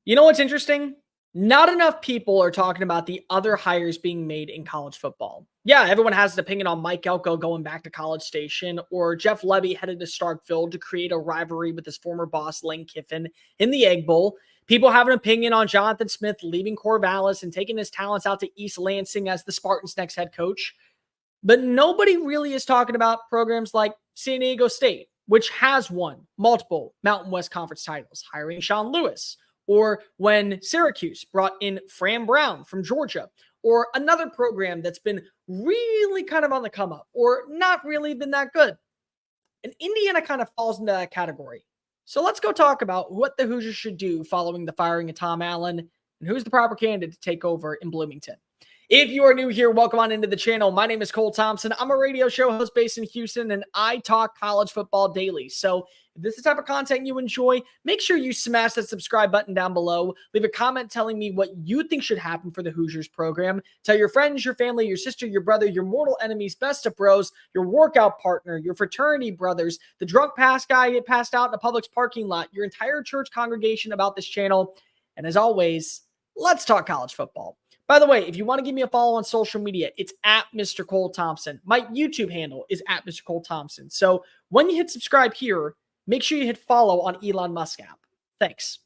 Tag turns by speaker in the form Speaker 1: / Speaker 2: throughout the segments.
Speaker 1: You know what's interesting? Not enough people are talking about the other hires being made in college football. Yeah, everyone has an opinion on Mike Elko going back to College Station or Jeff Levy headed to Starkville to create a rivalry with his former boss, Lane Kiffin, in the Egg Bowl. People have an opinion on Jonathan Smith leaving Corvallis and taking his talents out to East Lansing as the Spartans' next head coach. But nobody really is talking about programs like San Diego State, which has won multiple Mountain West Conference titles, hiring Sean Lewis, or when Syracuse brought in Fran Brown from Georgia, or another program that's been really kind of on the come up, or not really been that good. And Indiana kind of falls into that category. So let's go talk about what the Hoosiers should do following the firing of Tom Allen and who's the proper candidate to take over in Bloomington. If you are new here, welcome on into the channel. My name is Cole Thompson. I'm a radio show host based in Houston, and I talk college football daily. So if this is the type of content you enjoy, make sure you smash that subscribe button down below. Leave a comment telling me what you think should happen for the Hoosiers program. Tell your friends, your family, your sister, your brother, your mortal enemies, best of bros, your workout partner, your fraternity brothers, the drunk pass guy get passed out in a Publix parking lot, your entire church congregation about this channel. And as always, let's talk college football. By the way, if you want to give me a follow on social media, it's at Mr. Cole Thompson. My YouTube handle is at Mr. Cole Thompson. So when you hit subscribe here, make sure you hit follow on Elon Musk app. Thanks.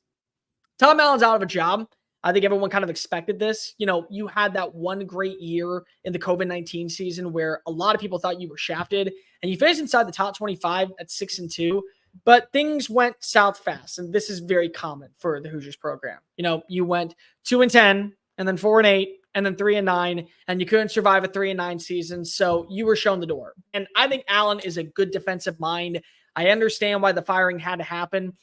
Speaker 1: Tom Allen's out of a job. I think everyone kind of expected this. You know, you had that one great year in the COVID-19 season where a lot of people thought you were shafted, and you finished inside the top 25 at 6-2. But things went south fast, and this is very common for the Hoosiers program. You know, you went 2-10, and then 4-8, and then 3-9, and you couldn't survive a 3-9 season, so you were shown the door. And I think Allen is a good defensive mind. I understand why the firing had to happen,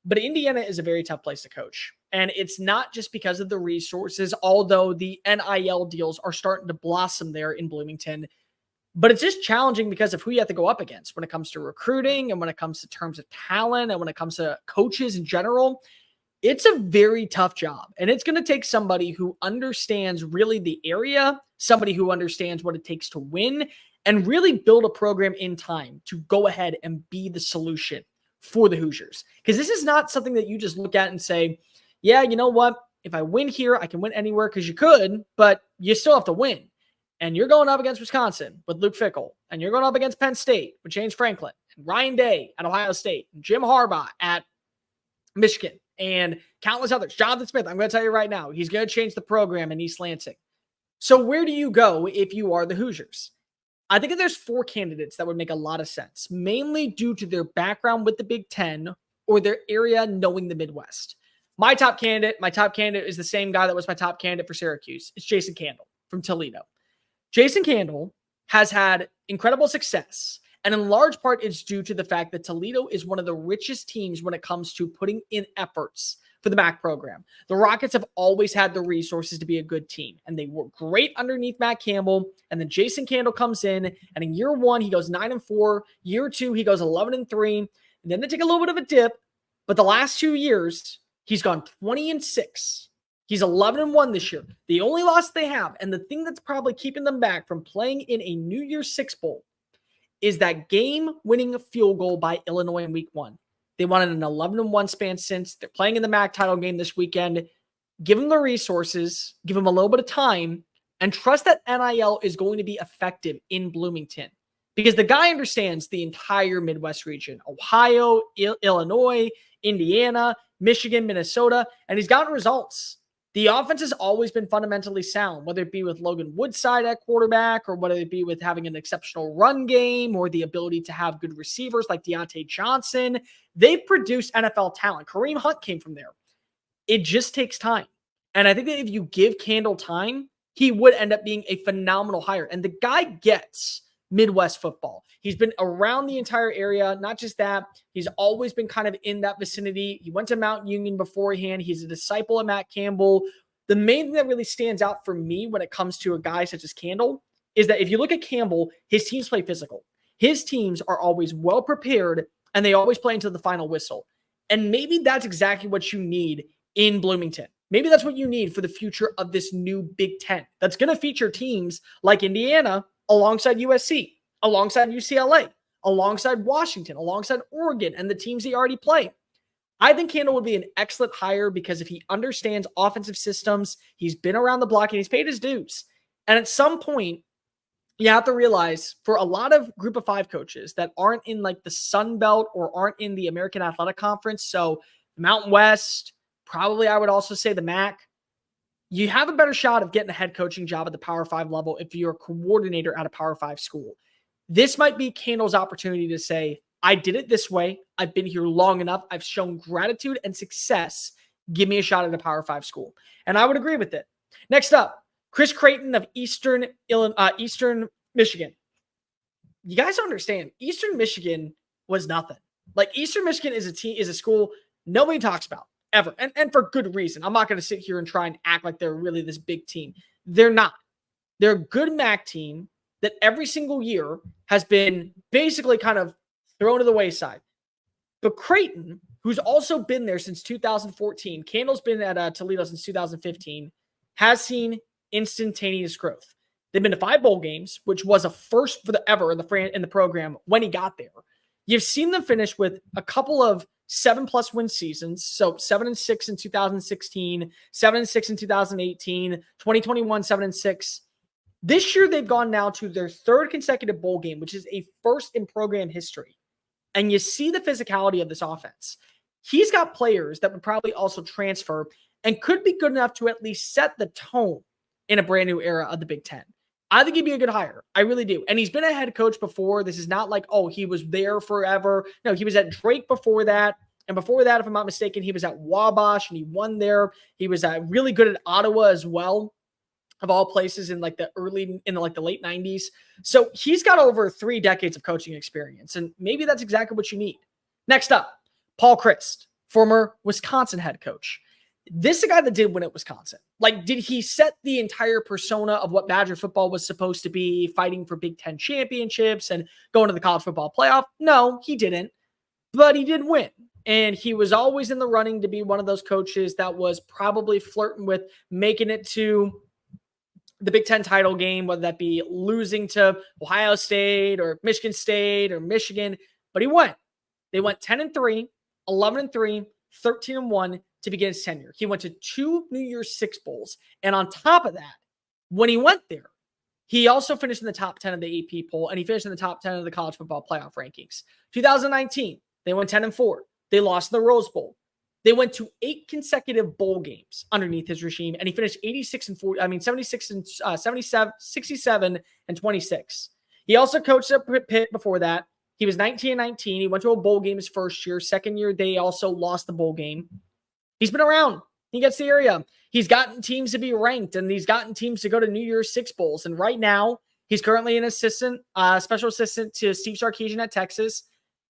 Speaker 1: but Indiana is a very tough place to coach. And it's not just because of the resources, although the NIL deals are starting to blossom there in Bloomington, but it's just challenging because of who you have to go up against when it comes to recruiting and when it comes to terms of talent and when it comes to coaches in general. It's a very tough job, and it's going to take somebody who understands really the area, somebody who understands what it takes to win, and really build a program in time to go ahead and be the solution for the Hoosiers. Because this is not something that you just look at and say, yeah, you know what? If I win here, I can win anywhere, because you could, but you still have to win. And you're going up against Wisconsin with Luke Fickell, and you're going up against Penn State with James Franklin, and Ryan Day at Ohio State, and Jim Harbaugh at Michigan, and countless others. Jonathan Smith, I'm going to tell you right now, he's going to change the program in East Lansing. So where do you go if you are the Hoosiers? I think that there's 4 candidates that would make a lot of sense, mainly due to their background with the Big Ten or their area knowing the Midwest. My top candidate is the same guy that was my top candidate for Syracuse. It's Jason Candle from Toledo. Jason Candle has had incredible success. And in large part, it's due to the fact that Toledo is one of the richest teams when it comes to putting in efforts for the MAC program. The Rockets have always had the resources to be a good team, and they were great underneath Matt Campbell. And then Jason Candle comes in, and in year 1, he goes 9-4. Year 2, he goes 11-3. And then they take a little bit of a dip, but the last 2 years, he's gone 20-6. He's 11-1 this year. The only loss they have, and the thing that's probably keeping them back from playing in a New Year's Six Bowl, is that game-winning field goal by Illinois in week 1. They wanted an 11-1 span since. They're playing in the MAC title game this weekend. Give them the resources, give them a little bit of time, and trust that NIL is going to be effective in Bloomington. Because the guy understands the entire Midwest region, Ohio, Illinois, Indiana, Michigan, Minnesota, and he's gotten results. The offense has always been fundamentally sound, whether it be with Logan Woodside at quarterback or whether it be with having an exceptional run game or the ability to have good receivers like Deontay Johnson. They've produced NFL talent. Kareem Hunt came from there. It just takes time. And I think that if you give Candle time, he would end up being a phenomenal hire. And the guy gets Midwest football. He's been around the entire area. Not just that, he's always been kind of in that vicinity. He went to Mount Union beforehand. He's a disciple of Matt Campbell. The main thing that really stands out for me when it comes to a guy such as Candle is that if you look at Campbell, his teams play physical. His teams are always well prepared, and they always play until the final whistle. And maybe that's exactly what you need in Bloomington. Maybe that's what you need for the future of this new Big Ten that's going to feature teams like Indiana alongside USC, alongside UCLA, alongside Washington, alongside Oregon, and the teams they already play. I think Candle would be an excellent hire because if he understands offensive systems, he's been around the block and he's paid his dues. And at some point, you have to realize for a lot of group of 5 coaches that aren't in like the Sun Belt or aren't in the American Athletic Conference, so Mountain West, probably I would also say the MAC, you have a better shot of getting a head coaching job at the Power 5 level if you're a coordinator at a Power 5 school. This might be Candle's opportunity to say, I did it this way. I've been here long enough. I've shown gratitude and success. Give me a shot at a Power 5 school. And I would agree with it. Next up, Chris Creighton of Eastern Michigan. You guys don't understand. Eastern Michigan was nothing. Like Eastern Michigan is a school nobody talks about ever. And for good reason. I'm not going to sit here and try and act like they're really this big team. They're not. They're a good MAC team that every single year has been basically kind of thrown to the wayside. But Creighton, who's also been there since 2014, Candle's been at Toledo since 2015, has seen instantaneous growth. They've been to 5 bowl games, which was a first for the ever in the program when he got there. You've seen them finish with a couple of 7+ win seasons. So 7-6 in 2016, 7-6 in 2018, 2021, 7-6. This year, they've gone now to their 3rd consecutive bowl game, which is a first in program history. And you see the physicality of this offense. He's got players that would probably also transfer and could be good enough to at least set the tone in a brand new era of the Big Ten. I think he'd be a good hire. I really do. And he's been a head coach before. This is not like, oh, he was there forever. No, he was at Drake before that. And before that, if I'm not mistaken, he was at Wabash and he won there. He was really good at Ottawa as well, of all places in the late 90s. So he's got over 3 decades of coaching experience. And maybe that's exactly what you need. Next up, Paul Chryst, former Wisconsin head coach. This is a guy that did win at Wisconsin. Like, did he set the entire persona of what Badger football was supposed to be, fighting for Big Ten championships and going to the college football playoff? No, he didn't. But he did win. And he was always in the running to be one of those coaches that was probably flirting with making it to the Big Ten title game, whether that be losing to Ohio State or Michigan State or Michigan. But he went. They went 10-3, 11-3, 13-1 to begin his tenure. He went to 2 New Year's Six bowls. And on top of that, when he went there, he also finished in the top 10 of the AP poll, and he finished in the top 10 of the college football playoff rankings. 2019, they went 10-4. They lost the Rose Bowl. They went to 8 consecutive bowl games underneath his regime, and he finished 67 and 26. He also coached at Pitt before that. He was 19-19. He went to a bowl game his first year. Second year, they also lost the bowl game. He's been around. He gets the area. He's gotten teams to be ranked, and he's gotten teams to go to New Year's Six bowls. And right now, he's currently an special assistant to Steve Sarkisian at Texas.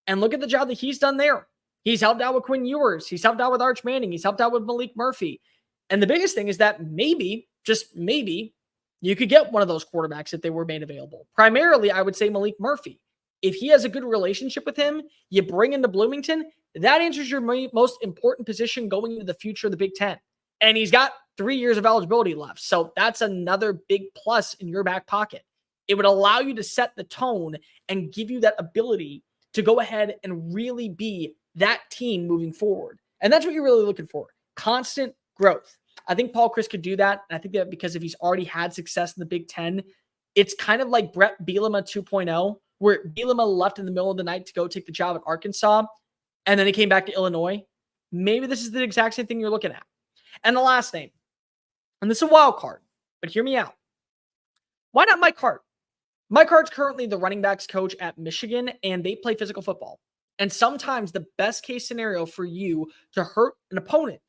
Speaker 1: And look at the job that he's done there. He's helped out with Quinn Ewers. He's helped out with Arch Manning. He's helped out with Malik Murphy. And the biggest thing is that maybe, just maybe, you could get one of those quarterbacks if they were made available. Primarily, I would say Malik Murphy. If he has a good relationship with him, you bring him to Bloomington, that answers your most important position going into the future of the Big Ten. And he's got 3 years of eligibility left. So that's another big plus in your back pocket. It would allow you to set the tone and give you that ability to go ahead and really be that team moving forward. And that's what you're really looking for. Constant growth. I think Paul Chryst could do that. And I think that because if he's already had success in the Big Ten, it's kind of like Brett Bielema 2.0, where Bielema left in the middle of the night to go take the job at Arkansas, and then he came back to Illinois. Maybe this is the exact same thing you're looking at. And the last name, and this is a wild card, but hear me out. Why not Mike Hart? Mike Hart's currently the running backs coach at Michigan, and they play physical football. And sometimes the best case scenario for you to hurt an opponent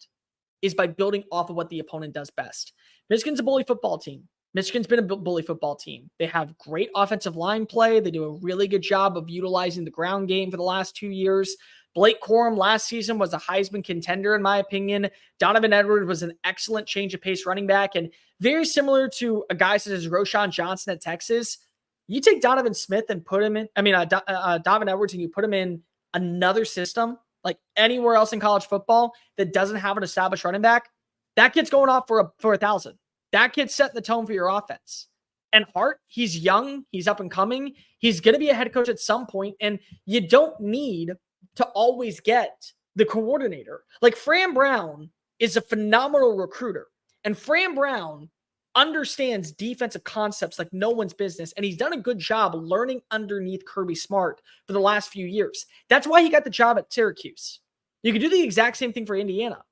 Speaker 1: is by building off of what the opponent does best. Michigan's a bully football team. Michigan's been a bully football team. They have great offensive line play. They do a really good job of utilizing the ground game for the last 2 years. Blake Corum last season was a Heisman contender, in my opinion. Donovan Edwards was an excellent change of pace running back, and very similar to a guy such as Roshan Johnson at Texas. You take Donovan Smith and put him in, Donovan Edwards, and you put him in another system, like anywhere else in college football that doesn't have an established running back, that kid's going off for 1,000. That kid's setting the tone for your offense. And Hart, he's young, he's up and coming. He's going to be a head coach at some point, and you don't need to always get the coordinator. Like Fran Brown is a phenomenal recruiter, and Fran Brown understands defensive concepts like no one's business, and he's done a good job learning underneath Kirby Smart for the last few years. That's why he got the job at Syracuse. You could do the exact same thing for Indiana.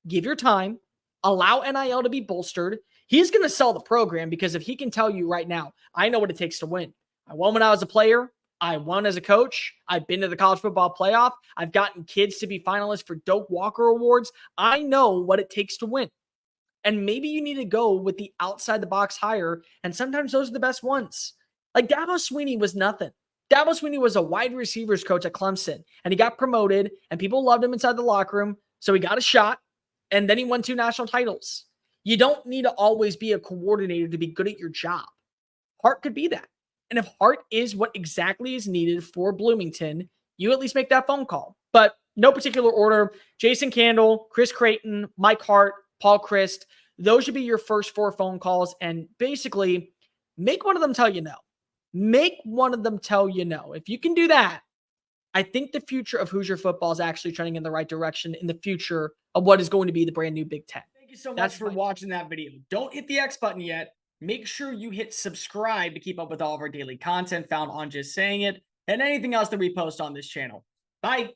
Speaker 1: Give your time, allow NIL to be bolstered. He's going to sell the program because if he can tell you right now, I know what it takes to win. I won when I was a player. I won as a coach. I've been to the college football playoff. I've gotten kids to be finalists for Doak Walker Awards. I know what it takes to win. And maybe you need to go with the outside the box hire. And sometimes those are the best ones. Like Dabo Swinney was nothing. Dabo Swinney was a wide receivers coach at Clemson, and he got promoted, and people loved him inside the locker room. So he got a shot, and then he won 2 national titles. You don't need to always be a coordinator to be good at your job. Hart could be that. And if Hart is what exactly is needed for Bloomington, you at least make that phone call. But no particular order. Jason Candle, Chris Creighton, Mike Hart, Paul Christ. Those should be your first 4 phone calls. And basically, make one of them tell you no. Make one of them tell you no. If you can do that, I think the future of Hoosier football is actually trending in the right direction in the future of what is going to be the brand new Big Ten. Thank you so much for watching that video. Don't hit the X button yet. Make sure you hit subscribe to keep up with all of our daily content found on Just Saying It and anything else that we post on this channel. Bye.